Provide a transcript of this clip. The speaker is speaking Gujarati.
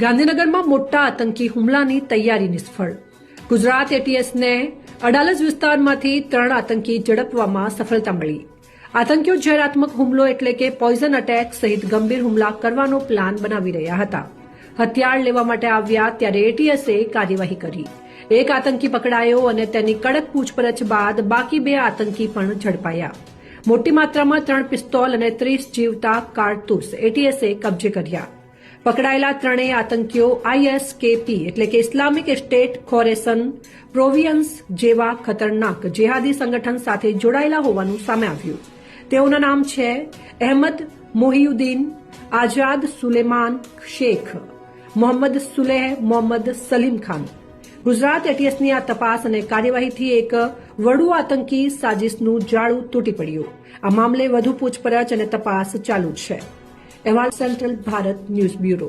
ગાંધીનગરમાં મોટા આતંકી હુમલાની તૈયારી નિષ્ફળ. ગુજરાત એટીએસને અડાલજ વિસ્તારમાંથી 3 આતંકી ઝડપવામાં સફળતા મળી. આતંકીઓ ઝેરાત્મક હુમલો એટલે કે પોઈઝન અટેક સહિત ગંભીર હુમલા કરવાનો પ્લાન બનાવી રહ્યા હતા. હથિયાર લેવા માટે આવ્યા ત્યારે એટીએસે કાર્યવાહી કરી. એક આતંકી પકડાયો અને તેની કડક પૂછપરછ બાદ બાકી 2 આતંકી પણ ઝડપાયા. મોટી માત્રામાં 3 પિસ્તોલ અને 30 જીવતા કારતૂસ એટીએસે કબજે કર્યા. પકડાયેલા 3 આતંકીઓ ISKP એટલે કે ઇસ્લામિક સ્ટેટ ખોરેસન પ્રોવિયન્સ જેવા ખતરનાક જેહાદી સંગઠન સાથે જોડાયેલા હોવાનું સામે આવ્યું. તેઓના નામ છે અહેમદ મોહિયુદ્દીન, આઝાદ સુલેમાન શેખ, મોહમ્મદ સુલેહ, મોહમ્મદ સલીમ ખાન. ગુજરાત એટીએસની આ તપાસ અને કાર્યવાહીથી એક વડુ આતંકી સાજિશનું જાળું તૂટી પડ્યું. આ મામલે વધુ પૂછપરછ અને તપાસ ચાલુ છે. અહેવાલ સેન્ટ્રલ ભારત ન્યૂઝ બ્યુરો.